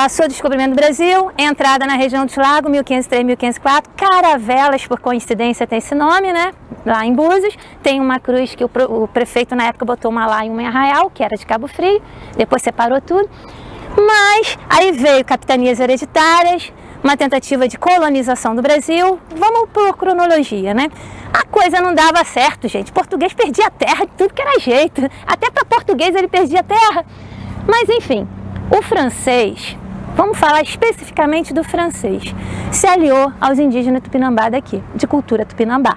Passou o descobrimento do Brasil, entrada na região dos lagos, 1503, 1504, Caravelas, por coincidência tem esse nome, né? Lá em Búzios, tem uma cruz que o prefeito na época botou uma lá e uma em Arraial, que era de Cabo Frio, depois separou tudo. Mas aí veio capitanias hereditárias, uma tentativa de colonização do Brasil. Vamos por cronologia, né? A coisa não dava certo, gente. O português perdia a terra de tudo que era jeito. Até para português ele perdia a terra. Mas enfim, o francês, vamos falar especificamente do francês, se aliou aos indígenas tupinambá daqui, de cultura tupinambá.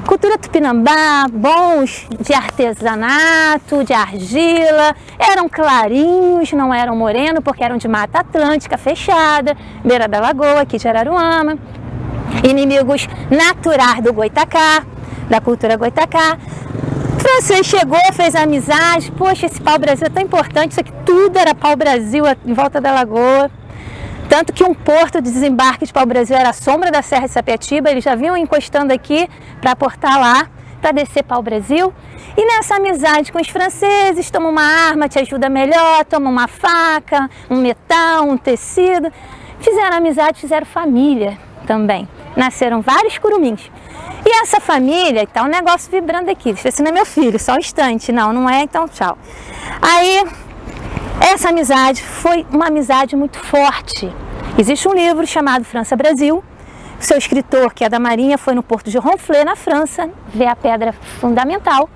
Cultura tupinambá, bons de artesanato, de argila, eram clarinhos, não eram morenos, porque eram de Mata Atlântica fechada, beira da lagoa, aqui de Araruama. Inimigos naturais do Goitacá, da cultura Goitacá. O francês chegou, fez amizade, poxa, esse pau-brasil é tão importante, isso aqui tudo era pau-brasil em volta da lagoa. Tanto que um porto de desembarque de pau-brasil era a sombra da Serra de Sapetiba, eles já vinham encostando aqui para aportar lá, para descer pau-brasil. E nessa amizade com os franceses, toma uma arma, te ajuda melhor, toma uma faca, um metal, um tecido. Fizeram amizade, fizeram família também. Nasceram vários curumins. E essa família, tá um negócio vibrando aqui. Esse não é meu filho, só um instante. Não, não é, então tchau. Aí, essa amizade foi uma amizade muito forte. Existe um livro chamado França-Brasil. O seu escritor, que é da Marinha, foi no porto de Ronflé, na França, ver a pedra fundamental,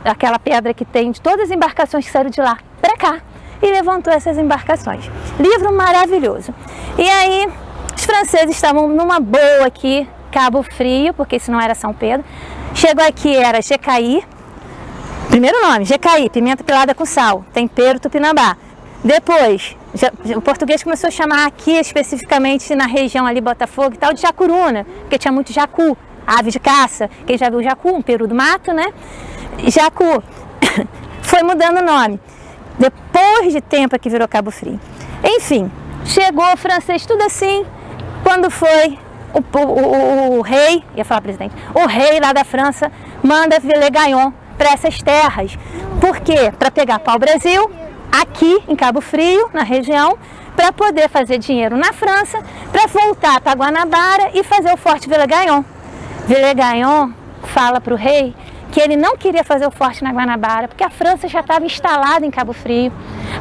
aquela pedra que tem de todas as embarcações que saíram de lá para cá, e levantou essas embarcações. Livro maravilhoso. E aí, os franceses estavam numa boa aqui, Cabo Frio, porque isso não era São Pedro. Chegou aqui, era Jecaí. Primeiro nome, Jecaí, pimenta pilada com sal, tempero tupinambá. Depois, o português começou a chamar aqui, especificamente na região ali, Botafogo e tal, de jacuruna, porque tinha muito jacu, ave de caça. Quem já viu jacu, um peru do mato, né? Jacu. Foi mudando o nome. Depois de tempo é que virou Cabo Frio. Enfim, chegou o francês, tudo assim, quando foi o rei, ia falar presidente, o rei lá da França manda Villers-Gaillon para essas terras. Por quê? Para pegar pau-brasil aqui em Cabo Frio, na região, para poder fazer dinheiro na França, para voltar para Guanabara e fazer o Forte Villers-Gaillon. Villers-Gaillon fala para o rei que ele não queria fazer o forte na Guanabara, porque a França já estava instalada em Cabo Frio.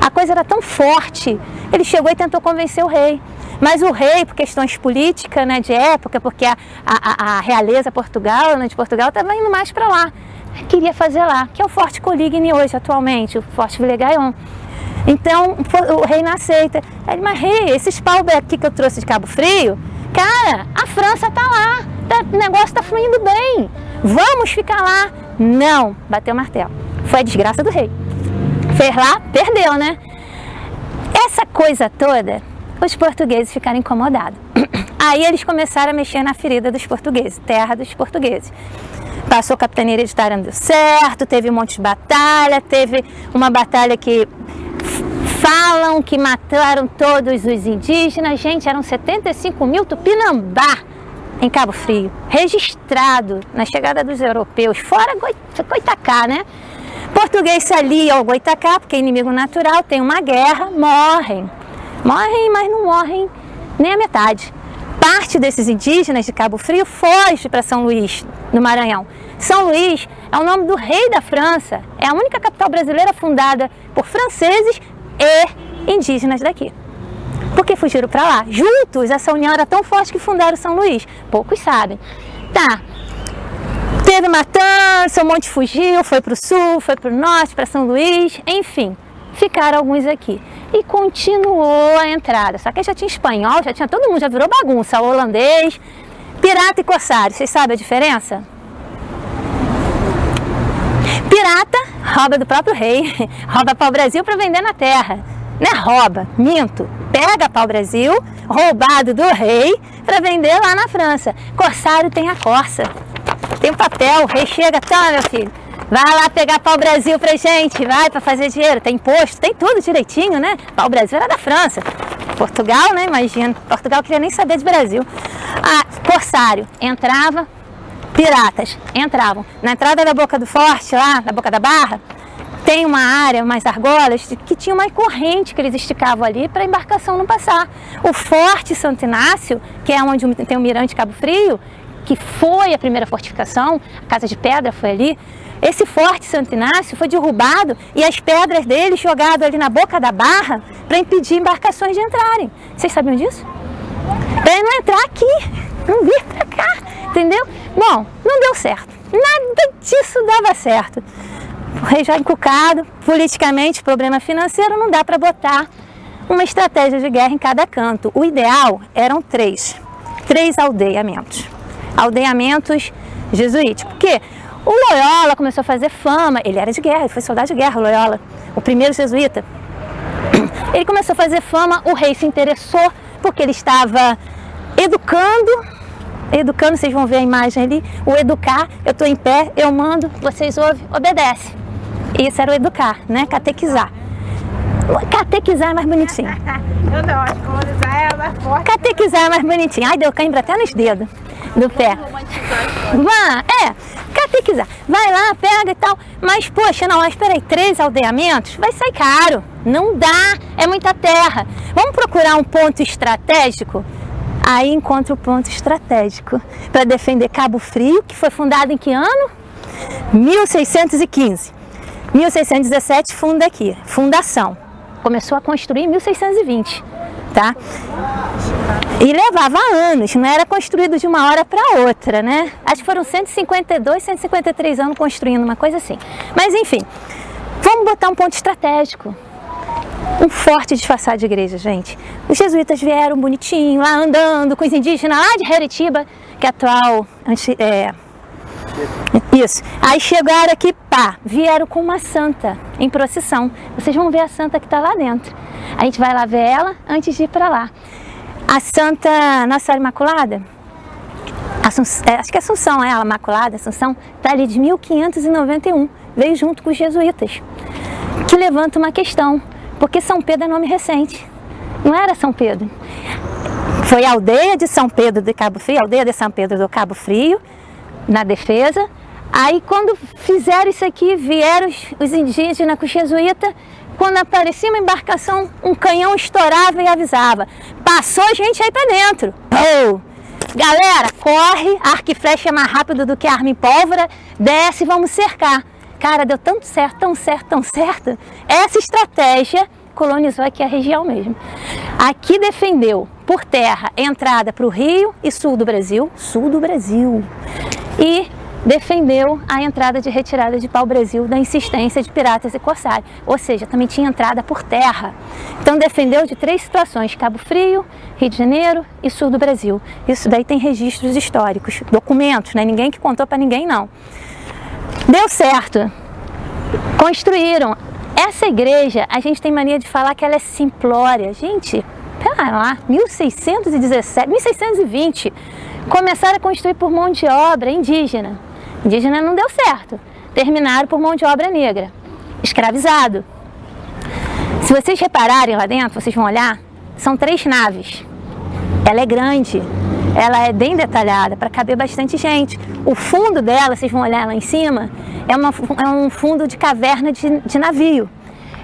A coisa era tão forte, ele chegou e tentou convencer o rei. Mas o rei, por questões políticas, né, de época, porque a realeza Portugal, né, de Portugal, estava indo mais para lá. Queria fazer lá, que é o Forte Coligny hoje, atualmente, o Forte Villers-Gaillon. Então, o rei não aceita. Ele, mas rei, esses pau aqui que eu trouxe de Cabo Frio, cara, a França tá lá, o negócio tá fluindo bem, vamos ficar lá. Não, bateu o martelo. Foi a desgraça do rei. Fez lá, perdeu, né? Essa coisa toda, os portugueses ficaram incomodados. Aí eles começaram a mexer na ferida dos portugueses, terra dos portugueses. Passou a capitania hereditária, não deu certo, teve um monte de batalha, teve uma batalha que falam que mataram todos os indígenas. Gente, eram 75 mil tupinambá em Cabo Frio, registrado na chegada dos europeus, fora Goitacá, né? Português se alia ao Goitacá, porque é inimigo natural, tem uma guerra, morrem, mas não morrem nem a metade. Parte desses indígenas de Cabo Frio foge para São Luís, no Maranhão. São Luís é o nome do rei da França, é a única capital brasileira fundada por franceses e indígenas daqui. Porque fugiram para lá. Juntos, essa união era tão forte que fundaram São Luís. Poucos sabem. Tá. Teve matança, um monte fugiu, foi para o sul, foi para o norte, para São Luís, enfim. Ficaram alguns aqui. E continuou a entrada. Só que já tinha espanhol, já tinha todo mundo, já virou bagunça. Holandês, pirata e corsário. Vocês sabem a diferença? Pirata rouba do próprio rei, rouba pau-brasil para vender na terra. Não é rouba, minto. Pega pau-brasil, roubado do rei, para vender lá na França. Corsário tem a corça, tem o papel, o rei chega, tá, meu filho, vai lá pegar pau-brasil pra gente, vai, para fazer dinheiro, tem imposto, tem tudo direitinho, né? Pau-brasil era da França. Portugal, né, imagina, Portugal queria nem saber de Brasil. Corsário entrava, piratas entravam na entrada da Boca do Forte, lá na Boca da Barra, tem uma área, umas argolas, que tinha uma corrente que eles esticavam ali para a embarcação não passar. O Forte Santo Inácio, que é onde tem o Mirante Cabo Frio, que foi a primeira fortificação, a Casa de Pedra foi ali, esse Forte Santo Inácio foi derrubado e as pedras dele jogadas ali na boca da barra para impedir embarcações de entrarem. Vocês sabiam disso? Para ele não entrar aqui, não vir para cá, entendeu? Bom, não deu certo. Nada disso dava certo. O rei já encucado, politicamente, problema financeiro, não dá para botar uma estratégia de guerra em cada canto. O ideal eram três aldeamentos jesuíticos. Porque o Loyola começou a fazer fama, ele era de guerra, ele foi soldado de guerra, o Loyola, o primeiro jesuíta. Ele começou a fazer fama, o rei se interessou, porque ele estava educando, vocês vão ver a imagem ali, o educar, eu estou em pé, eu mando, vocês ouvem, obedece. Isso era o educar, né? Catequizar. Catequizar é mais bonitinho. Eu não, acho que colonizar é mais forte. Catequizar é mais bonitinho. Ai, deu cãibra até nos dedos do pé. Catequizar. Vai lá, pega e tal. Mas, poxa, não, espera aí, 3 aldeamentos? Vai sair caro. Não dá, é muita terra. Vamos procurar um ponto estratégico? Aí encontra o ponto estratégico para defender Cabo Frio, que foi fundado em que ano? 1615. 1617 funda aqui, fundação. Começou a construir em 1620, tá? E levava anos, não era construído de uma hora para outra, né? Acho que foram 152, 153 anos construindo, uma coisa assim. Mas enfim, vamos botar um ponto estratégico. Um forte disfarçado de igreja, gente. Os jesuítas vieram bonitinho, lá andando com os indígenas lá de Heretiba, que é atual... Isso. Aí chegaram aqui, vieram com uma santa em procissão. Vocês vão ver a santa que está lá dentro. A gente vai lá ver ela antes de ir para lá. A Santa Nossa Senhora Imaculada, acho que é Assunção, ela, Imaculada, Assunção, está ali de 1591. Veio junto com os jesuítas, que levanta uma questão, porque São Pedro é nome recente. Não era São Pedro. Foi a aldeia de São Pedro do Cabo Frio, aldeia de São Pedro do Cabo Frio, na defesa. Aí quando fizeram isso aqui, vieram os indígenas com os jesuítas, quando aparecia uma embarcação, um canhão estourava e avisava. Passou gente aí pra dentro. Oh! Galera, corre, arco e flecha é mais rápido do que arma em pólvora, desce, vamos cercar. Cara, deu tanto certo, tão certo, tão certo. Essa estratégia colonizou aqui a região mesmo. Aqui defendeu por terra entrada para o Rio e sul do Brasil, e defendeu a entrada de retirada de pau-brasil da insistência de piratas e corsários, ou seja, também tinha entrada por terra. Então defendeu de 3 situações, Cabo Frio, Rio de Janeiro e sul do Brasil. Isso daí tem registros históricos, documentos, não é ninguém que contou para ninguém não. Deu certo, construíram. Essa igreja, a gente tem mania de falar que ela é simplória. Gente, pera lá, 1617, 1620, começaram a construir por mão de obra indígena. Indígena não deu certo. Terminaram por mão de obra negra, escravizado. Se vocês repararem lá dentro, vocês vão olhar, são 3 naves. Ela é grande, ela é bem detalhada, para caber bastante gente. O fundo dela, vocês vão olhar lá em cima, é um fundo de caverna de navio.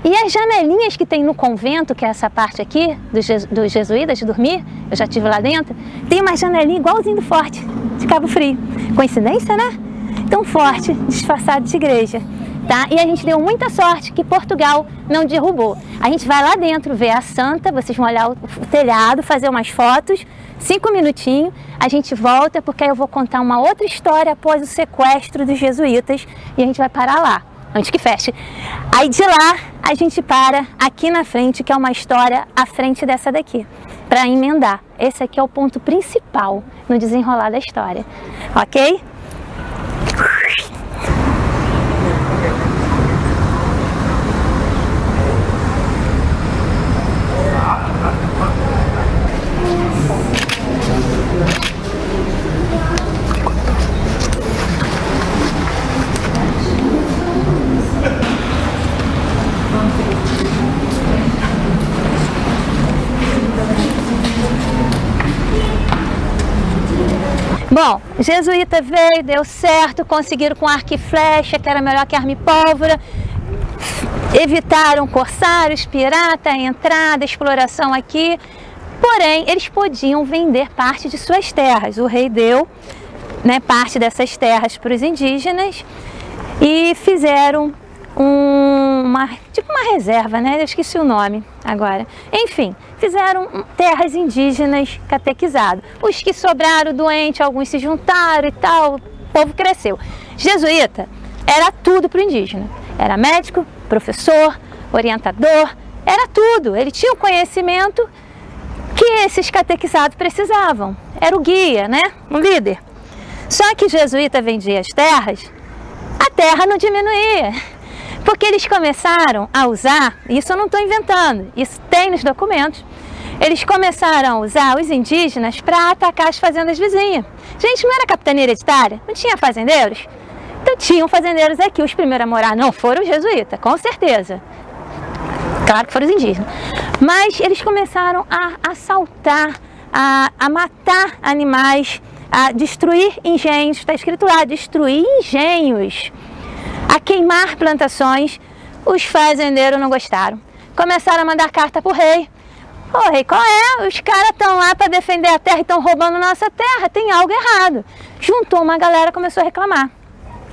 E as janelinhas que tem no convento, que é essa parte aqui, dos jesuítas, de dormir, eu já estive lá dentro, tem uma janelinha igualzinho do Forte de Cabo Frio. Coincidência, né? Então, Forte, disfarçado de igreja. Tá? E a gente deu muita sorte que Portugal não derrubou. A gente vai lá dentro ver a santa, vocês vão olhar o telhado, fazer umas fotos, 5 minutinhos, a gente volta, porque aí eu vou contar uma outra história após o sequestro dos jesuítas e a gente vai parar lá, antes que feche. Aí de lá, a gente para aqui na frente, que é uma história à frente dessa daqui, para emendar. Esse aqui é o ponto principal no desenrolar da história, ok? Bom, jesuíta veio, deu certo, conseguiram com arco e flecha, que era melhor que arma e pólvora, evitaram corsários, pirata, entrada, exploração aqui. Porém, eles podiam vender parte de suas terras. O rei deu, né, parte dessas terras para os indígenas e fizeram tipo uma reserva, né? Eu esqueci o nome agora. Enfim, fizeram terras indígenas catequizadas. Os que sobraram doentes, alguns se juntaram e tal, o povo cresceu. Jesuíta era tudo para o indígena. Era médico, professor, orientador, era tudo. Ele tinha o conhecimento que esses catequizados precisavam. Era o guia, né? O líder. Só que jesuíta vendia as terras, a terra não diminuía. Porque eles começaram a usar, isso eu não estou inventando, isso tem nos documentos, eles começaram a usar os indígenas para atacar as fazendas vizinhas. Gente, não era capitania hereditária? Não tinha fazendeiros? Então tinham fazendeiros aqui. Os primeiros a morar não foram os jesuítas, com certeza. Claro que foram os indígenas. Mas eles começaram a assaltar, a matar animais, a destruir engenhos, está escrito lá, destruir engenhos, a queimar plantações. Os fazendeiros não gostaram. Começaram a mandar carta para o rei. Ô rei, qual é? Os caras estão lá para defender a terra e estão roubando nossa terra, tem algo errado. Juntou uma galera e começou a reclamar.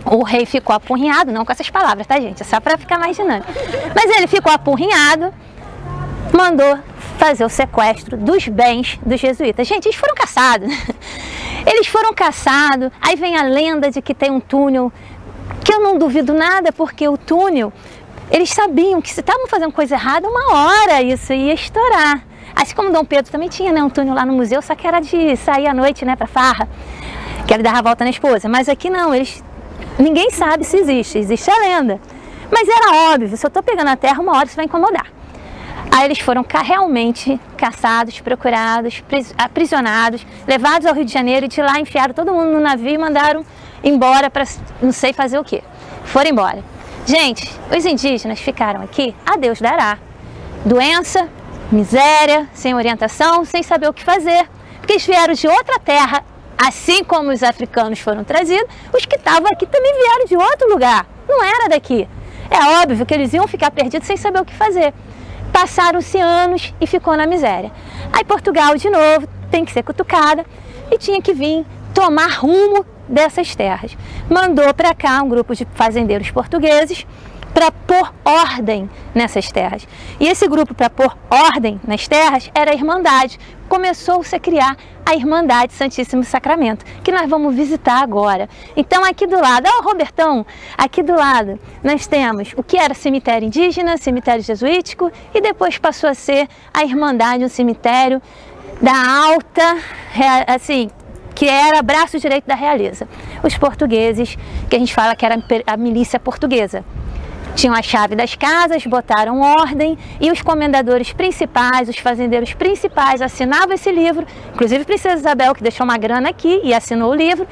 O rei ficou apurrinhado, não com essas palavras, tá gente? É só para ficar mais dinâmico. Mas ele ficou apurrinhado, mandou fazer o sequestro dos bens dos jesuítas. Gente, eles foram caçados. Eles foram caçados, aí vem a lenda de que tem um túnel, que eu não duvido nada, porque o túnel, eles sabiam que se estavam fazendo coisa errada, uma hora isso ia estourar. Assim como Dom Pedro também tinha, né, um túnel lá no museu, só que era de sair à noite, né, pra farra, que ele dava a volta na esposa. Mas aqui não, ninguém sabe se existe a lenda. Mas era óbvio, se eu tô pegando a terra, uma hora isso vai incomodar. Aí eles foram realmente caçados, procurados, aprisionados, levados ao Rio de Janeiro e de lá enfiaram todo mundo no navio e mandaram embora para não sei fazer o quê. Foram embora. Gente, os indígenas ficaram aqui, a Deus dará. Doença, miséria, sem orientação, sem saber o que fazer. Porque eles vieram de outra terra, assim como os africanos foram trazidos, os que estavam aqui também vieram de outro lugar, não era daqui. É óbvio que eles iam ficar perdidos sem saber o que fazer. Passaram-se anos e ficou na miséria. Aí Portugal, de novo, tem que ser cutucada e tinha que vir tomar rumo dessas terras. Mandou para cá um grupo de fazendeiros portugueses para pôr ordem nessas terras. E esse grupo para pôr ordem nas terras era a Irmandade. Começou-se a criar a Irmandade Santíssimo Sacramento, que nós vamos visitar agora. Então aqui do lado, ó Robertão, aqui do lado nós temos o que era cemitério indígena, cemitério jesuítico, e depois passou a ser a Irmandade, um cemitério da alta, assim, que era braço direito da realeza. Os portugueses, que a gente fala que era a milícia portuguesa, tinham a chave das casas, botaram ordem e os comendadores principais, os fazendeiros principais assinavam esse livro, inclusive a Princesa Isabel, que deixou uma grana aqui e assinou o livro,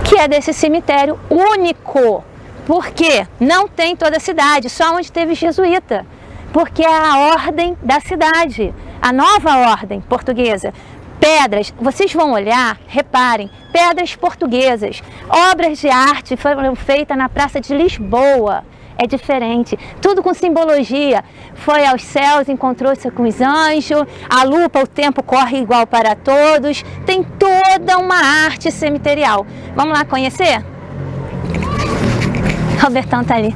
que é desse cemitério único, porque não tem toda a cidade, só onde teve jesuíta, porque é a ordem da cidade, a nova ordem portuguesa. Pedras, vocês vão olhar, reparem, pedras portuguesas, obras de arte foram feitas na Praça de Lisboa. É diferente, tudo com simbologia. Foi aos céus, encontrou-se com os anjos, a lupa, o tempo corre igual para todos. Tem toda uma arte cemiterial. Vamos lá conhecer? Robertão tá ali.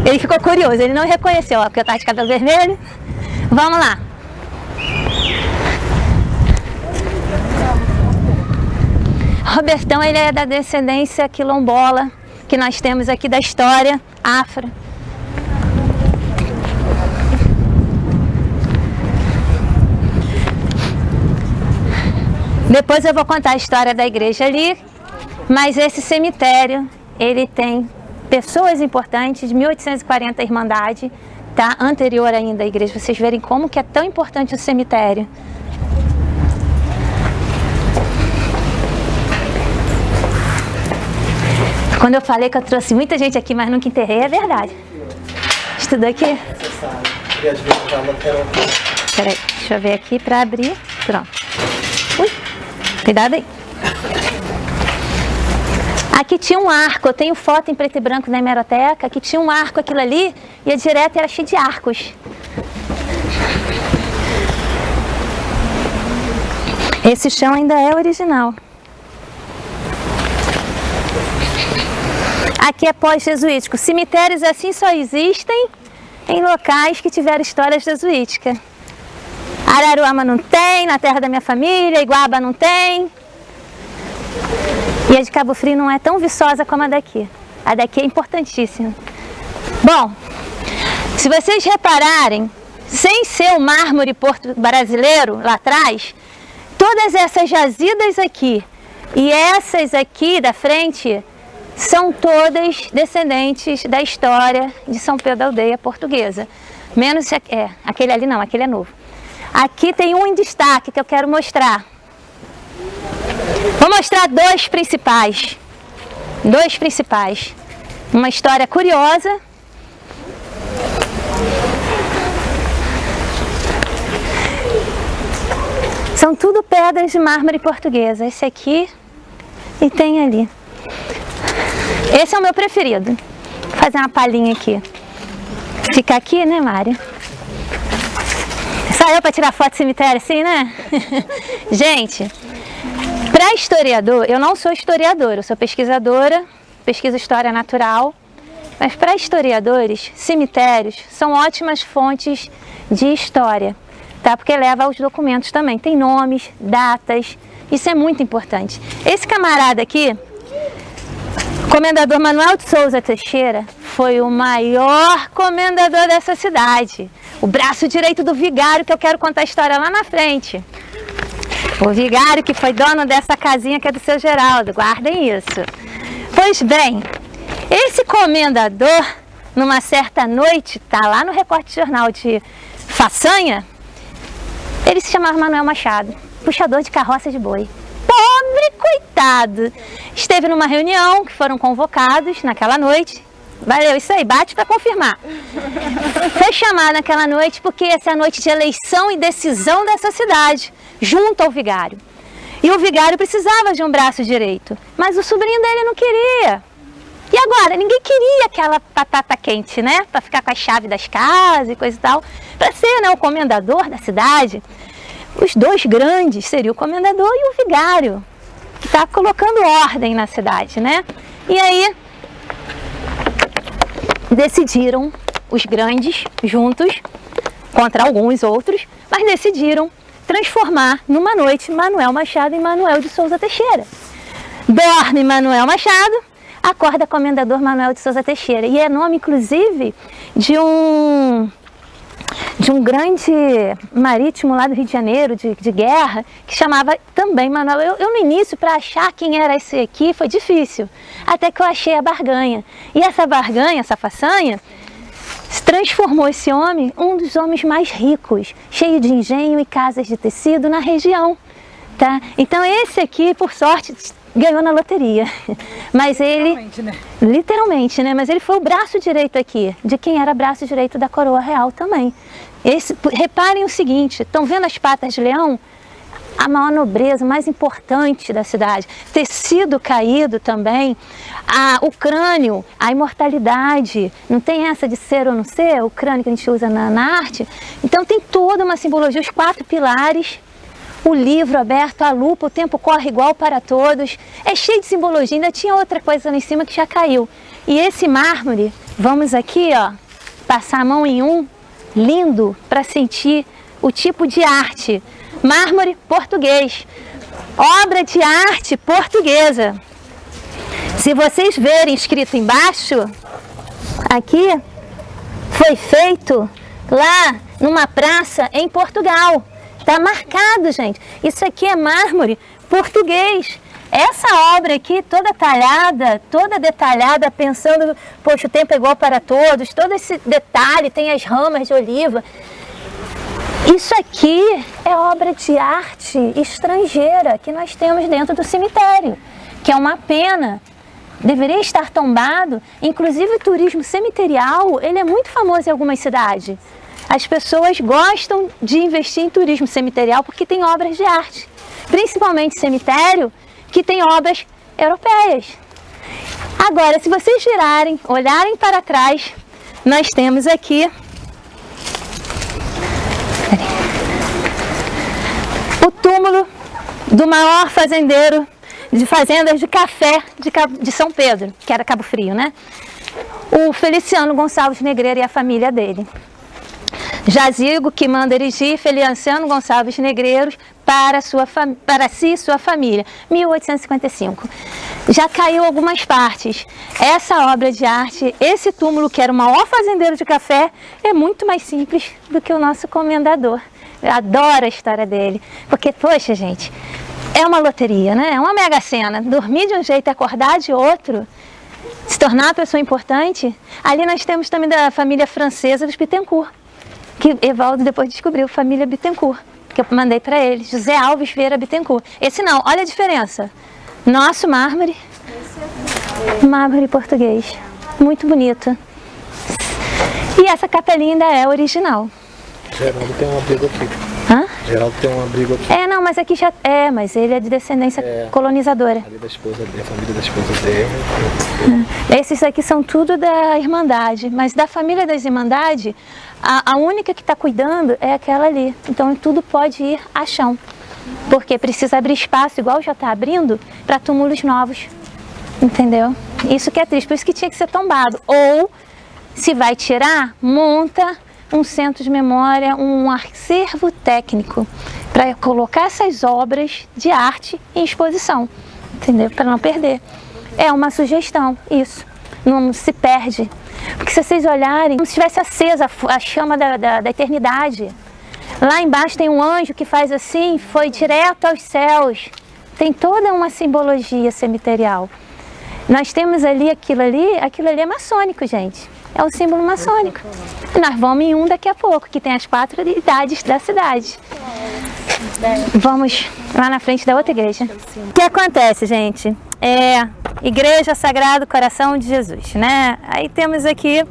Ele ficou curioso, ele não reconheceu, ó, porque eu tava de cabelo vermelho. Vamos lá. Robertão, ele é da descendência quilombola, que nós temos aqui da história afro. Depois eu vou contar a história da igreja ali, mas esse cemitério, ele tem pessoas importantes, de 1840 a Irmandade, tá? Anterior ainda à igreja, vocês verem como que é tão importante o cemitério. Quando eu falei que eu trouxe muita gente aqui, mas nunca enterrei, é verdade. Estudou aqui? Peraí, deixa eu ver aqui para abrir. Pronto. Ui, cuidado aí. Aqui tinha um arco, eu tenho foto em preto e branco na hemeroteca, que tinha um arco, aquilo ali, ia direto e era cheio de arcos. Esse chão ainda é original. Aqui é pós-jesuítico. Cemitérios assim só existem em locais que tiveram história jesuítica. Araruama não tem, na terra da minha família, Iguaba não tem. E a de Cabo Frio não é tão viçosa como a daqui. A daqui é importantíssima. Bom, se vocês repararem, sem ser o mármore brasileiro lá atrás, todas essas jazidas aqui e essas aqui da frente são todas descendentes da história de São Pedro da Aldeia portuguesa. Menos aquele ali não, aquele é novo. Aqui tem um em destaque que eu quero mostrar. Vou mostrar dois principais. Dois principais. Uma história curiosa. São tudo pedras de mármore portuguesa. Esse aqui e tem ali. Esse é o meu preferido. Vou fazer uma palhinha aqui. Fica aqui, né, Mário? Só eu para tirar foto do cemitério assim, né? Gente, para historiador, eu não sou historiadora, eu sou pesquisadora, pesquiso história natural. Mas para historiadores, cemitérios são ótimas fontes de história, tá? Porque leva aos documentos também. Tem nomes, datas, isso é muito importante. Esse camarada aqui, Comendador Manuel de Souza Teixeira, foi o maior comendador dessa cidade. O braço direito do vigário, que eu quero contar a história lá na frente. O vigário que foi dono dessa casinha que é do seu Geraldo, guardem isso. Pois bem, esse comendador, numa certa noite, tá lá no recorte de jornal de façanha, ele se chamava Manuel Machado, puxador de carroça de boi. Pobre coitado! Esteve numa reunião que foram convocados naquela noite. Valeu, isso aí, bate para confirmar. Foi chamado naquela noite porque essa é a noite de eleição e decisão dessa cidade, junto ao vigário. E o vigário precisava de um braço direito, mas o sobrinho dele não queria. E agora? Ninguém queria aquela batata quente, né? Para ficar com a chave das casas e coisa e tal. Para ser, né, o comendador da cidade. Os dois grandes seriam o comendador e o vigário, que está colocando ordem na cidade, né? E aí decidiram, os grandes, juntos, contra alguns outros, mas decidiram transformar numa noite Manuel Machado em Manuel de Souza Teixeira. Dorme Manuel Machado, acorda Comendador Manuel de Souza Teixeira. E é nome, inclusive, de um grande marítimo lá do Rio de Janeiro, de guerra, que chamava também Manuel. Eu no início, para achar quem era esse aqui, foi difícil, até que eu achei a barganha. E essa barganha, essa façanha, transformou esse homem um dos homens mais ricos, cheio de engenho e casas de tecido na região, tá? Então esse aqui, por sorte, ganhou na loteria, mas ele, literalmente, né? Mas ele foi o braço direito aqui, de quem era braço direito da coroa real também. Reparem o seguinte, estão vendo as patas de leão? A maior nobreza, mais importante da cidade. Tecido caído também, o crânio, a imortalidade, não tem essa de ser ou não ser, o crânio que a gente usa na arte. Então tem toda uma simbologia, os 4 pilares, o livro aberto, a lupa, o tempo corre igual para todos, é cheio de simbologia. Ainda tinha outra coisa lá em cima que já caiu. E esse mármore, vamos aqui, ó, passar a mão em um, lindo, para sentir o tipo de arte. Mármore português, obra de arte portuguesa. Se vocês verem escrito embaixo, aqui, foi feito lá numa praça em Portugal. Está marcado, gente. Isso aqui é mármore português. Essa obra aqui, toda talhada, toda detalhada, pensando, poxa, o tempo é igual para todos, todo esse detalhe, tem as ramas de oliva. Isso aqui é obra de arte estrangeira que nós temos dentro do cemitério, que é uma pena. Deveria estar tombado. Inclusive o turismo cemiterial, ele é muito famoso em algumas cidades. As pessoas gostam de investir em turismo cemiterial porque tem obras de arte, principalmente cemitério, que tem obras europeias. Agora, se vocês girarem, olharem para trás, nós temos aqui o túmulo do maior fazendeiro de fazendas de café de São Pedro, que era Cabo Frio, né? O Feliciano Gonçalves Negreiro e a família dele. Jazigo que manda erigir Feliciano Gonçalves Negreiros para si e sua família, 1855. Já caiu algumas partes. Essa obra de arte, esse túmulo que era o maior fazendeiro de café, é muito mais simples do que o nosso comendador. Eu adoro a história dele, porque, poxa, gente, é uma loteria, né? É uma mega sena. Dormir de um jeito e acordar de outro, se tornar uma pessoa importante. Ali nós temos também da família francesa dos Bittencourt, que Evaldo depois descobriu, família Bittencourt, que eu mandei para ele, José Alves Vieira Bittencourt. Esse não, olha a diferença. Nosso mármore, mármore português, muito bonito. E essa capelinha ainda é original. Geraldo tem um abrigo aqui. Hã? Geraldo tem um abrigo aqui. Não, mas aqui já é, mas ele é de descendência colonizadora. Ali da esposa dele, a família da esposa dele. Esses aqui são tudo da Irmandade, mas da família das Irmandades, a única que está cuidando é aquela ali. Então tudo pode ir a chão, porque precisa abrir espaço, igual já está abrindo, para túmulos novos, entendeu? Isso que é triste, por isso que tinha que ser tombado. Ou, se vai tirar, monta um centro de memória, um acervo técnico, para colocar essas obras de arte em exposição, entendeu? Para não perder. É uma sugestão, isso. Não se perde. Porque se vocês olharem, como se estivesse acesa a chama da eternidade. Lá embaixo tem um anjo que faz assim, foi direto aos céus. Tem toda uma simbologia cemiterial. Nós temos ali aquilo ali é maçônico, gente. É o símbolo maçônico. E nós vamos em um daqui a pouco, que tem as 4 idades da cidade. Vamos lá na frente da outra igreja. O que acontece, gente? Igreja Sagrado Coração de Jesus, né? Aí temos aqui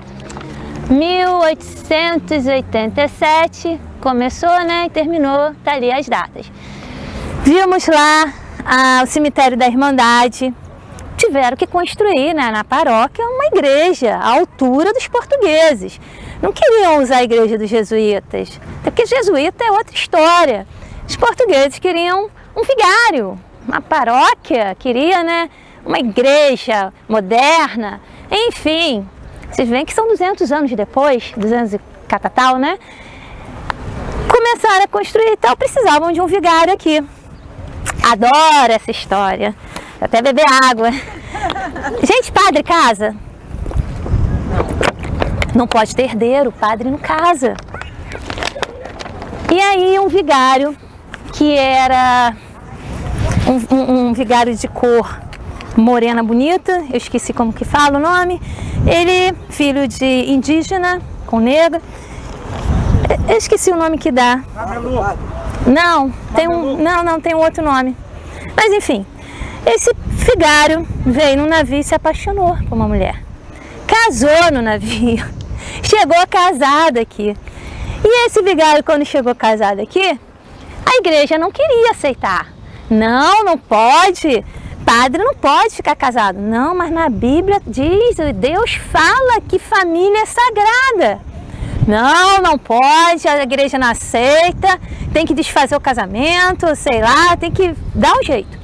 1887, começou, né? E terminou, tá ali as datas. Vimos lá o cemitério da Irmandade. Tiveram que construir, né, na paróquia uma igreja à altura dos portugueses. Não queriam usar a igreja dos jesuítas, até porque jesuíta é outra história. Os portugueses queriam um vigário, uma paróquia, queria, né, uma igreja moderna. Enfim, vocês veem que são 200 anos depois, 200 e catatal, né? Começaram a construir e tal, precisavam de um vigário aqui. Adoro essa história. Até beber água. Gente, padre casa? Não pode ter herdeiro, padre não casa. E aí um vigário, que era um vigário de cor morena bonita, eu esqueci como que fala o nome, ele, filho de indígena, com negro, eu esqueci o nome que dá. Não, tem um outro nome. Mas enfim, esse vigário veio no navio e se apaixonou por uma mulher. Casou no navio. Chegou casado aqui. E esse vigário, quando chegou casado aqui, a igreja não queria aceitar. Não pode. Padre não pode ficar casado. Não, mas na Bíblia diz, Deus fala que família é sagrada. Não pode, a igreja não aceita, tem que desfazer o casamento, sei lá, tem que dar um jeito.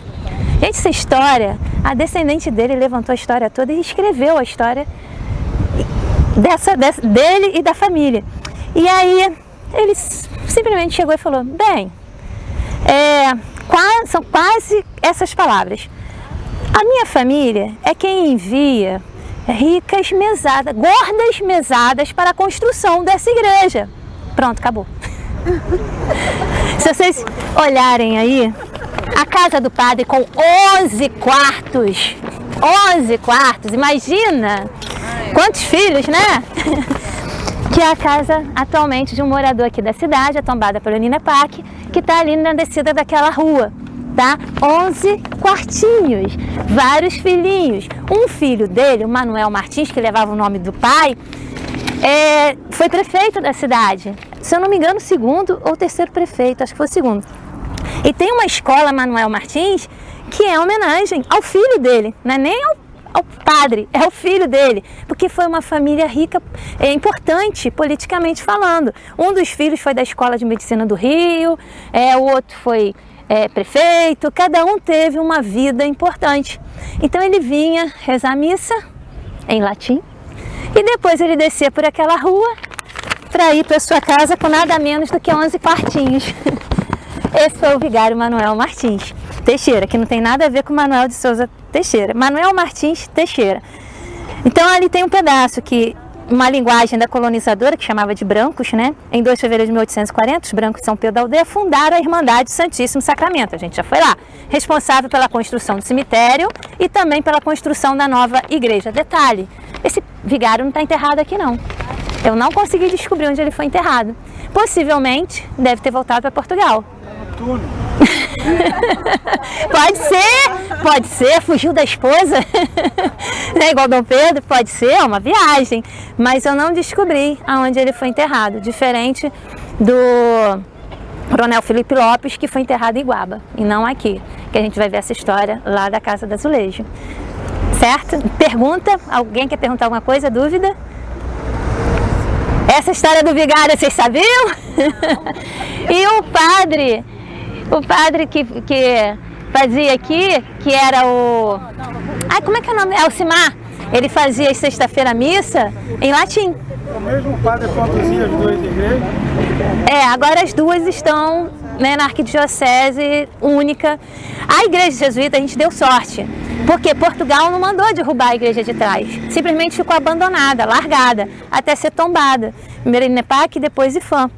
Gente, essa história, a descendente dele levantou a história toda e escreveu a história dele e da família. E aí ele simplesmente chegou e falou, bem, são quase essas palavras. A minha família é quem envia ricas mesadas, gordas mesadas para a construção dessa igreja. Pronto, acabou. Se vocês olharem aí, a casa do padre com 11 quartos. 11 quartos, imagina quantos filhos, né? Que é a casa atualmente de um morador aqui da cidade, a tombada pelo Nina Pac, que está ali na descida daquela rua, tá? 11 quartinhos, vários filhinhos. Um filho dele, o Manuel Martins, que levava o nome do pai, foi prefeito da cidade. Se eu não me engano, segundo ou terceiro prefeito, acho que foi o segundo. E tem uma escola, Manuel Martins, que é homenagem ao filho dele, não é nem ao padre, é o filho dele, porque foi uma família rica, importante politicamente falando. Um dos filhos foi da Escola de Medicina do Rio, o outro foi prefeito, cada um teve uma vida importante. Então ele vinha rezar a missa em latim e depois ele descia por aquela rua para ir para sua casa com nada menos do que 11 quartinhos. Esse foi o vigário Manuel Martins Teixeira, que não tem nada a ver com Manuel de Souza Teixeira. Manuel Martins Teixeira. Então ali tem um pedaço que, uma linguagem da colonizadora, que chamava de brancos, né? Em 2 de fevereiro de 1840, os brancos de São Pedro da Aldeia fundaram a Irmandade do Santíssimo Sacramento. A gente já foi lá. Responsável pela construção do cemitério e também pela construção da nova igreja. Detalhe, esse vigário não está enterrado aqui não. Eu não consegui descobrir onde ele foi enterrado. Possivelmente deve ter voltado para Portugal. Pode ser, fugiu da esposa, né, igual Dom Pedro, pode ser, é uma viagem, mas eu não descobri aonde ele foi enterrado, diferente do Coronel Felipe Lopes, que foi enterrado em Iguaba, e não aqui, que a gente vai ver essa história lá da Casa do Azulejo, certo? Pergunta, alguém quer perguntar alguma coisa, dúvida? Essa história do vigário, vocês sabiam? E o padre que fazia aqui, que era o... Ai, como é que é o nome? Alcimar. Ele fazia sexta-feira missa em latim. O mesmo padre conduzia as duas igrejas? Agora as duas estão, né, na arquidiocese única. A igreja jesuíta a gente deu sorte, porque Portugal não mandou derrubar a igreja de trás. Simplesmente ficou abandonada, largada, até ser tombada. Primeiro em Nepac, depois em Ifã.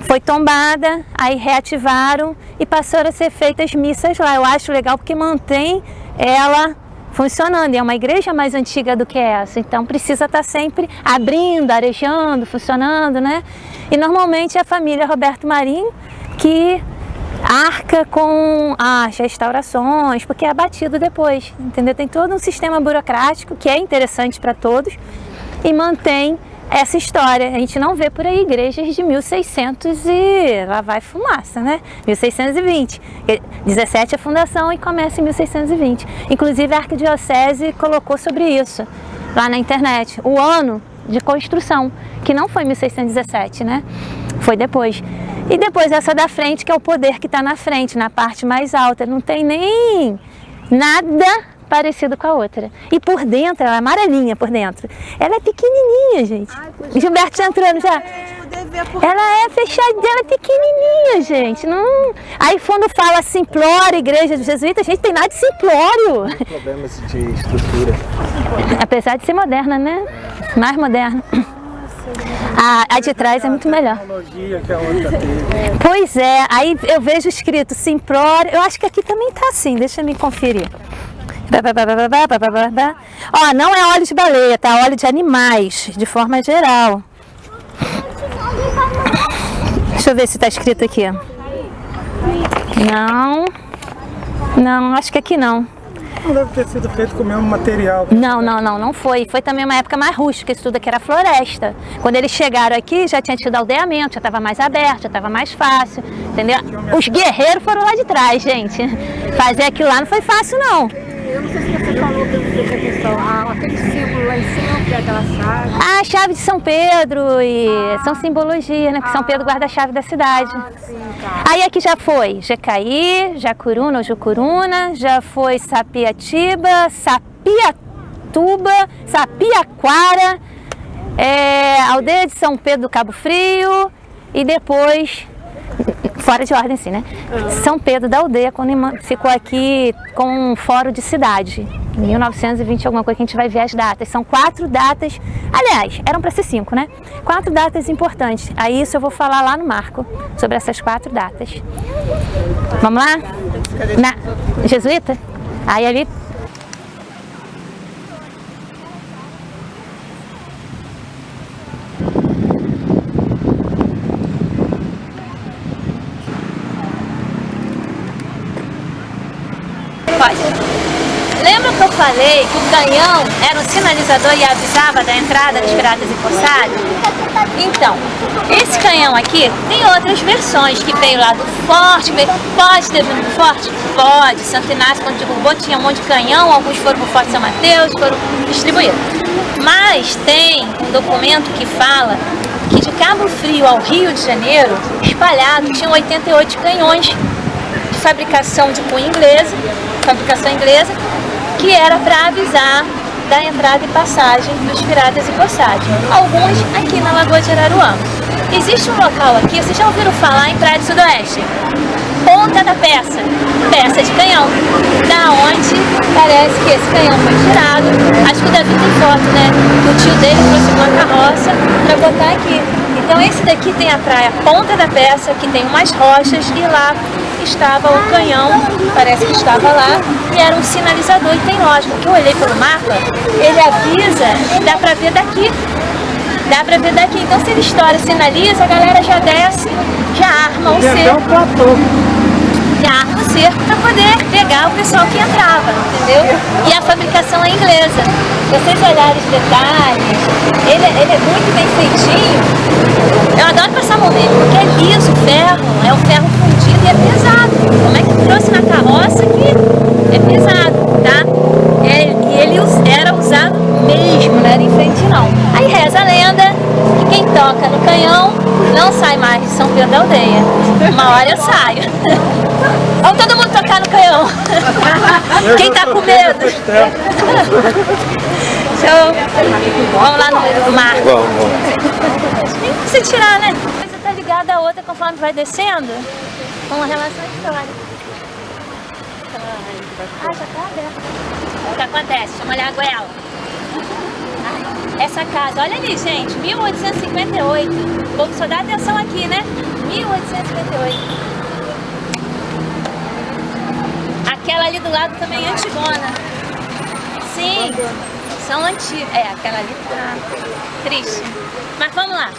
Foi tombada, aí reativaram e passaram a ser feitas missas lá. Eu acho legal porque mantém ela funcionando. É uma igreja mais antiga do que essa, então precisa estar sempre abrindo, arejando, funcionando, né? E normalmente é a família Roberto Marinho que arca com as restaurações, porque é abatido depois, entendeu? Tem todo um sistema burocrático que é interessante para todos e mantém essa história. A gente não vê por aí igrejas de 1600 e lá vai fumaça, né? 1620. 17 é a fundação e começa em 1620. Inclusive a arquidiocese colocou sobre isso lá na internet. O ano de construção, que não foi 1617, né? Foi depois. E depois essa da frente, que é o poder que está na frente, na parte mais alta. Não tem nem nada parecido com a outra. E por dentro, ela é amarelinha por dentro. Ela é pequenininha, gente. Gilberto já entrando já. Ela é fechadinha, ela é pequenininha, gente. Não... Aí quando fala simplório, igreja dos jesuítas, gente, tem nada de simplório. Problemas de estrutura. Apesar de ser moderna, né? Mais moderna. A de trás é muito melhor. Pois é, aí eu vejo escrito simplório. Eu acho que aqui também tá assim, deixa eu me conferir. Ó, não é óleo de baleia, tá? Óleo de animais, de forma geral. Deixa eu ver se tá escrito aqui. Não, acho que aqui não. Não deve ter sido feito com o mesmo material. Não foi. Foi também uma época mais rústica, isso tudo aqui era floresta. Quando eles chegaram aqui, já tinha tido aldeamento, já estava mais aberto, já estava mais fácil, entendeu? Os guerreiros foram lá de trás, gente. Fazer aquilo lá não foi fácil, não. Eu não sei se você falou que eu prestei atenção. Aquele símbolo lá em cima, que é aquela chave. A chave de São Pedro e são simbologias, né? Que São Pedro guarda a chave da cidade. Sim, tá. Aí aqui já foi Jecaí, Jacuruna ou Jucuruna, já foi Sapiatiba, Sapiatuba, Sapiaquara, Aldeia de São Pedro do Cabo Frio e depois... Fora de ordem, sim, né? São Pedro da Aldeia, quando ficou aqui com um fórum de cidade. Em 1920, alguma coisa, que a gente vai ver as datas. São 4 datas, aliás, eram para ser 5, né? 4 datas importantes. Aí isso eu vou falar lá no marco, sobre essas 4 datas. Vamos lá? Jesuíta? Aí ali... Pode. Lembra que eu falei que o canhão era um sinalizador e avisava da entrada dos piratas empossados? Então, esse canhão aqui tem outras versões, que veio lá do forte, pode ter vindo do forte? Pode. Santo Inácio, quando derrubou, tinha um monte de canhão, alguns foram pro Forte São Mateus, foram distribuídos. Mas tem um documento que fala que de Cabo Frio ao Rio de Janeiro, espalhado, tinham 88 canhões de fabricação de cunha inglesa, que era para avisar da entrada e passagem dos piratas empossados. Alguns aqui na Lagoa de Araruama. Existe um local aqui, vocês já ouviram falar em Praia do Sudoeste? Ponta da Peça, peça de canhão, da onde parece que esse canhão foi tirado. Acho que o Davi tem foto, né? O tio dele trouxe uma carroça para botar aqui. Então esse daqui tem a praia Ponta da Peça, que tem umas rochas, e lá estava o canhão, parece que estava lá, e era um sinalizador. E tem lógico, que eu olhei pelo mapa, ele avisa, dá pra ver daqui. Dá pra ver daqui. Então se ele estoura, sinaliza, a galera já desce, já arma o cerco. Já arma o cerco pra poder pegar o pessoal que entrava, entendeu? E a fabricação é inglesa. Se vocês olharem os detalhes, ele é muito bem feitinho. Eu adoro passar a mão nele, porque é liso, ferro, é um ferro fundido e é pesado. Como é que trouxe na carroça que é pesado, tá? E ele era usado mesmo, não era enfeite não. Aí reza a lenda que quem toca no canhão não sai mais de São Pedro da Aldeia. Uma hora eu saio. Vamos todo mundo tocar no canhão. Quem tá com medo? Vamos lá no mar. Nem precisa tirar, né? A coisa tá ligada a outra conforme vai descendo, com relação à história. Ah, já tá aberto. O que acontece? Deixa eu molhar a goela. Essa casa, olha ali, gente, 1858. O povo só dá atenção aqui, né? 1858. Aquela ali do lado também é antigona. Sim, são antigas. É, aquela ali tá triste. Mas vamos lá.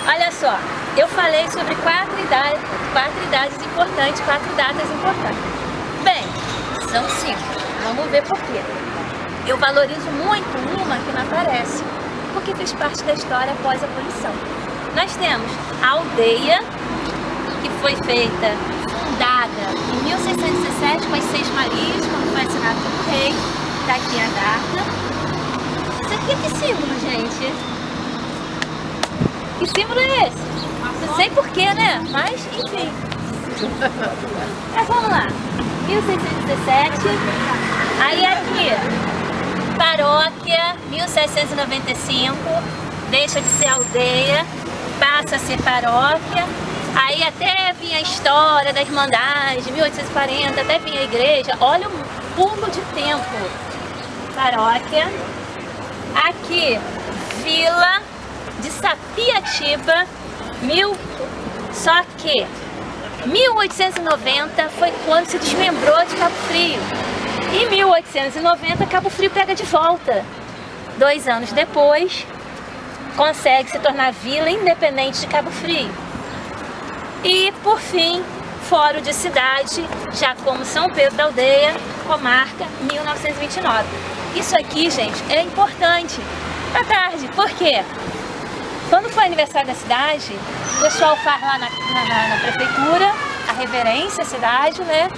Olha só, eu falei sobre quatro idades importantes, 4 datas importantes. Bem, são 5. Vamos ver por quê. Eu valorizo muito uma que não aparece, porque fez parte da história após a abolição. Nós temos a aldeia, que foi feita, fundada em 1617 com as 6 Marias, quando foi assinado pelo rei. Tá aqui a data. Isso aqui é que símbolo, gente? Que símbolo é esse? Não sei porquê, né? Mas, enfim. Mas vamos lá. 1617. Aí aqui, paróquia, 1795. Deixa de ser aldeia, passa a ser paróquia. Aí até vinha a história da Irmandade, 1840, até vinha a igreja. Olha o pulo de tempo. Paróquia. Aqui, Vila de Sapiatiba, só que 1890 foi quando se desmembrou de Cabo Frio. Em 1890, Cabo Frio pega de volta. 2 anos depois, consegue se tornar vila independente de Cabo Frio. E, por fim, Fórum de Cidade, já como São Pedro da Aldeia, comarca, 1929. Isso aqui, gente, é importante. À tarde, por quê? Quando foi aniversário da cidade, o pessoal faz lá na prefeitura a reverência à cidade, né?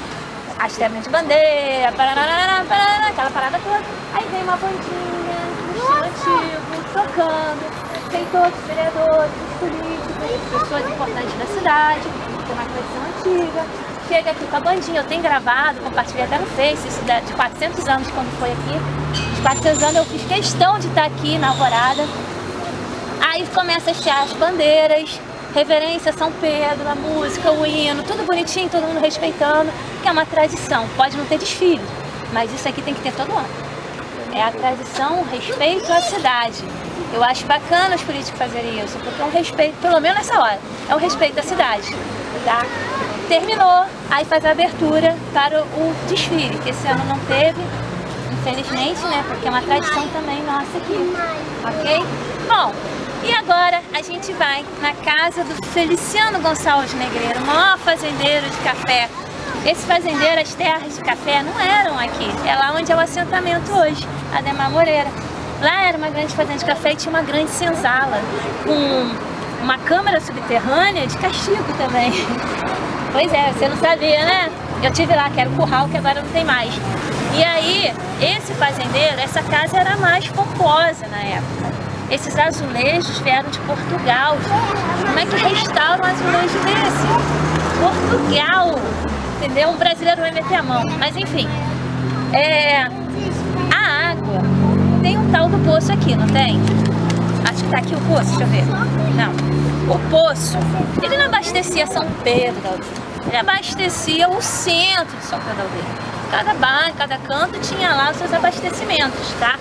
As termas de bandeira, parará, aquela parada toda. Aí vem uma bandinha, um estilo antigo, tocando. Tem todos os vereadores, os políticos, pessoas importantes da cidade, tem uma tradição antiga. Chega aqui com a bandinha, eu tenho gravado, compartilhei até no Face, isso de 400 anos quando foi aqui. De 400 anos eu fiz questão de estar aqui na Alvorada. Aí começa a hastear as bandeiras, reverência a São Pedro, a música, o hino, tudo bonitinho, todo mundo respeitando, que é uma tradição. Pode não ter desfile, mas isso aqui tem que ter todo ano. É a tradição, o respeito à cidade. Eu acho bacana os políticos fazerem isso, porque é um respeito, pelo menos nessa hora, é um respeito à cidade, tá? Terminou, aí faz a abertura para o desfile, que esse ano não teve, infelizmente, né? Porque é uma tradição também nossa aqui, ok? Bom, e agora a gente vai na casa do Feliciano Gonçalves Negreiro, o maior fazendeiro de café Esse fazendeiro, as terras de café não eram aqui. É lá onde é o assentamento hoje, Ademar Moreira. Lá era uma grande fazenda de café e tinha uma grande senzala, com uma câmara subterrânea de castigo também. Pois é, você não sabia, né? Eu tive lá, que era o curral, que agora não tem mais. E aí, esse fazendeiro, essa casa era mais pomposa na época. Esses azulejos vieram de Portugal, gente. Como é que restaura um azulejo desse? Portugal! Entendeu? Um brasileiro vai meter a mão. Mas enfim, a água, tem um tal do poço aqui, não tem? Acho que tá aqui o poço, deixa eu ver. Não. O poço, ele não abastecia São Pedro da Aldeia. Ele abastecia o centro de São Pedro da Aldeia. Cada bairro, cada canto tinha lá os seus abastecimentos, tá?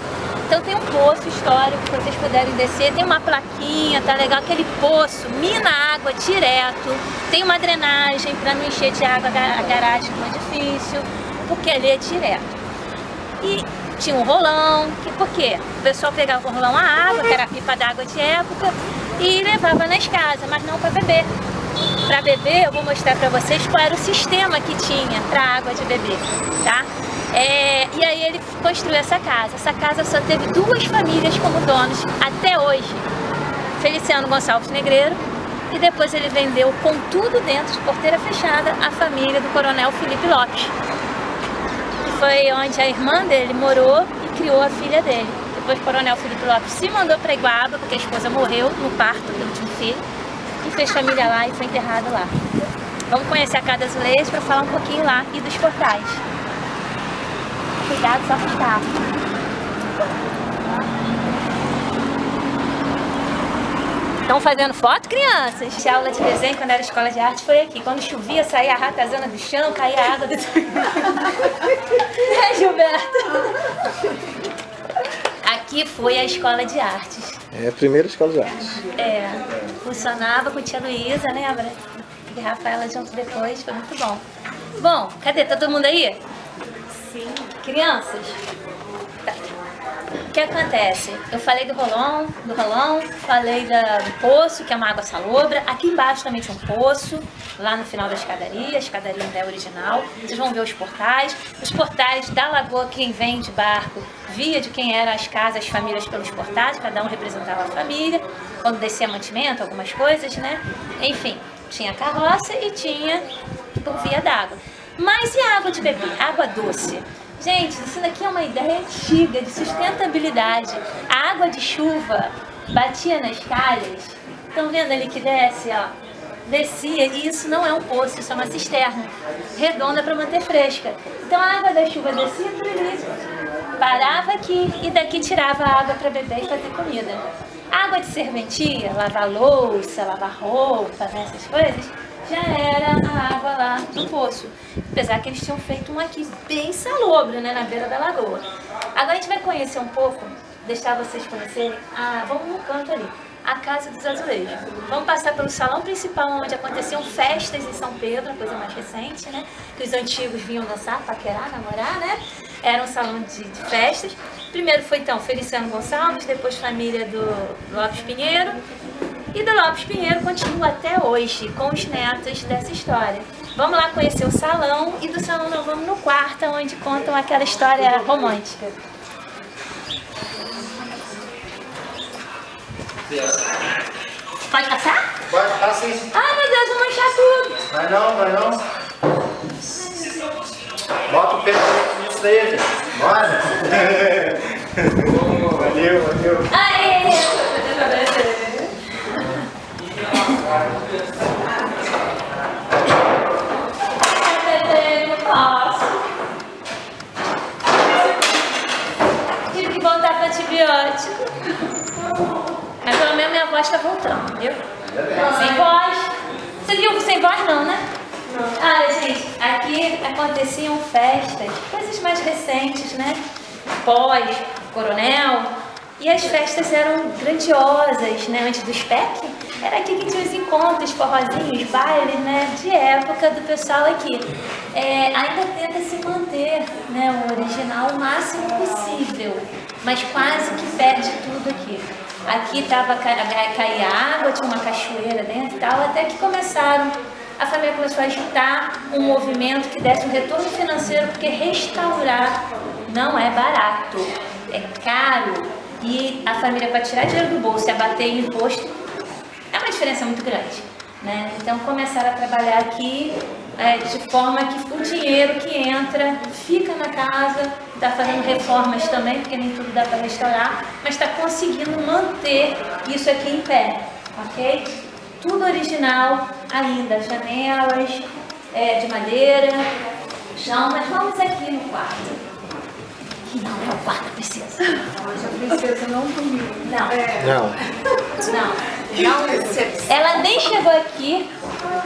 Então tem um poço histórico, se vocês puderem descer, tem uma plaquinha, tá legal? Aquele poço mina água direto, tem uma drenagem para não encher de água a garagem do edifício, porque ali é direto. E tinha um rolão, por quê? O pessoal pegava o rolão a água, que era a pipa d'água de época, e levava nas casas, mas não para beber. Para beber, eu vou mostrar para vocês qual era o sistema que tinha para água de beber, tá? E aí ele construiu essa casa. Essa casa só teve 2 famílias como donos até hoje. Feliciano Gonçalves Negreiro, e depois ele vendeu com tudo dentro de porteira fechada a família do coronel Felipe Lopes. Que foi onde a irmã dele morou e criou a filha dele. Depois o coronel Felipe Lopes se mandou para Iguaba, porque a esposa morreu no parto do último filho, e fez família lá e foi enterrado lá. Vamos conhecer a Casa das Azulejos para falar um pouquinho lá e dos portais. Cuidado só com os carros. Estão fazendo foto, crianças? A aula de desenho, quando era escola de arte, foi aqui. Quando chovia, saía a ratazana do chão, caía a água do... Gilberto? Aqui foi a escola de artes. É a primeira escola de artes. Funcionava com tia Luísa, lembra? E a Rafaela junto depois, foi muito bom. Bom, cadê? Tá todo mundo aí? Sim. Crianças? Tá. O que acontece? Eu falei do rolão, falei do poço, que é uma água salobra. Aqui embaixo também tinha um poço, lá no final da escadaria, a escadaria ainda é original. Vocês vão ver os portais da lagoa, quem vem de barco via de quem eram as casas, as famílias pelos portais, cada um representava a família, quando descia mantimento, algumas coisas, né? Enfim, tinha carroça e tinha por via d'água. Mas e a água de beber? Água doce? Gente, isso daqui é uma ideia antiga de sustentabilidade. A água de chuva batia nas calhas. Estão vendo ali que desce, ó? Descia, e isso não é um poço, isso é uma cisterna redonda para manter fresca. Então a água da chuva descia por ali, parava aqui e daqui tirava a água para beber e fazer comida. Água de serventia, lavar louça, lavar roupa, né, essas coisas, já era a água lá do poço. Apesar que eles tinham feito um aqui bem salobro, né, na beira da lagoa. Agora a gente vai conhecer um pouco, deixar vocês conhecerem, vamos no canto ali, a Casa dos Azulejos. Vamos passar pelo salão principal, onde aconteciam festas em São Pedro, a coisa mais recente, né, que os antigos vinham dançar, paquerar, namorar, né. Era um salão de festas. Primeiro foi então Feliciano Gonçalves, depois família do Lopes Pinheiro. E do Lopes Pinheiro continua até hoje, com os netos dessa história. Vamos lá conhecer o salão, e do salão nós vamos no quarto, onde contam aquela história romântica. Pode passar? Pode passar sim. Ai meu Deus, vou manchar tudo. Vai não. Bota o peso nisso daí, gente. Bora. Valeu. Aê! Não posso. Tive que voltar para antibiótico. Mas pelo menos minha voz está voltando, viu? Sem voz. Você viu sem voz não, né? Olha, gente, aqui aconteciam festas, coisas mais recentes, né? Pós-coronel. E as festas eram grandiosas, né? Antes do SPEC, era aqui que tinha os encontros, forrozinhos, bailes, né? De época do pessoal aqui. Ainda tenta se manter, né? O original o máximo possível, mas quase que perde tudo aqui. Aqui caía água, tinha uma cachoeira dentro e tal, até que começaram a família começou a agitar um movimento que desse um retorno financeiro, porque restaurar não é barato, é caro. E a família, para tirar dinheiro do bolso e abater em imposto, é uma diferença muito grande, né? Então começaram a trabalhar aqui de forma que o dinheiro que entra fica na casa, está fazendo reformas também, porque nem tudo dá para restaurar, mas está conseguindo manter isso aqui em pé, ok? Tudo original ainda, janelas de madeira, chão, mas vamos aqui no quarto. Que não é o quarto da princesa. Mas a princesa não dormiu. Não. Ela nem chegou aqui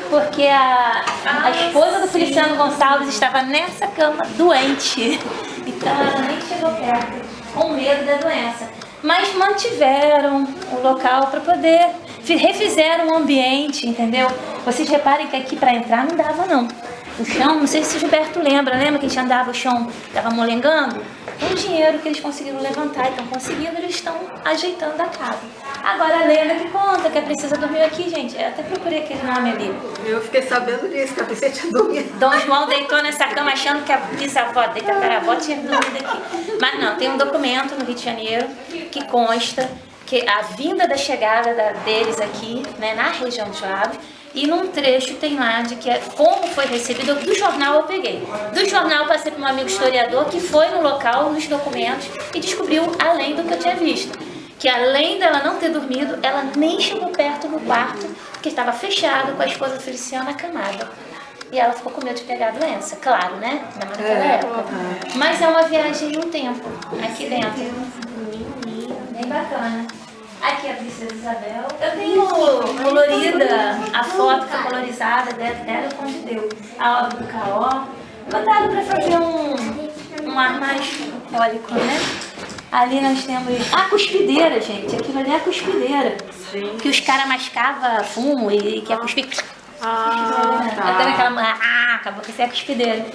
porque a esposa do Feliciano Gonçalves estava nessa cama doente. Então ela nem chegou perto, com medo da doença. Mas mantiveram o local para poder, refizeram o ambiente, entendeu? Vocês reparem que aqui para entrar não dava não. O chão, não sei se o Gilberto lembra que a gente andava, o chão estava molengando? Com o dinheiro que eles conseguiram levantar e estão conseguindo, eles estão ajeitando a casa. Agora a Lena que conta que a princesa dormiu aqui, gente. Eu até procurei aquele nome ali. Eu fiquei sabendo disso, que a princesa tinha dormido. Dom João deitou nessa cama achando que a bisavó dele, que a taravó, tinha dormido aqui. Mas não, tem um documento no Rio de Janeiro que consta que a vinda da chegada deles aqui, né, na região de Lagos, e num trecho tem lá de que como foi recebido. Do jornal eu peguei. Do jornal passei para um amigo historiador que foi no local, nos documentos, e descobriu além do que eu tinha visto. Que além dela não ter dormido, ela nem chegou perto do quarto, que estava fechado com a esposa Feliciana acamada. E ela ficou com medo de pegar a doença, claro, né? Naquela época. Mas é uma viagem no tempo, aqui dentro. Bem bacana. Aqui a Princesa Isabel. Eu tenho colorida, a foto que é colorizada dela quando deu. A obra do Caó. Botaram para fazer um ar mais bucólico, né? Ali nós temos a cuspideira, gente. Aquilo ali é a cuspideira. Sim. Que os caras mascavam fumo e que a cuspir. Até naquela. Acabou que isso é a cuspideira.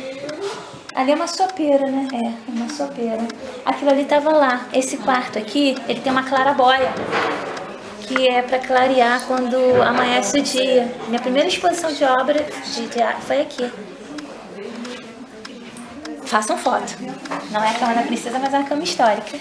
Ali é uma sopeira, né? Uma sopeira. Aquilo ali tava lá. Esse quarto aqui, ele tem uma clarabóia, que é para clarear quando amanhece o dia. Minha primeira exposição de obra de teatro foi aqui. Façam foto. Não é a cama da princesa, mas é uma cama histórica.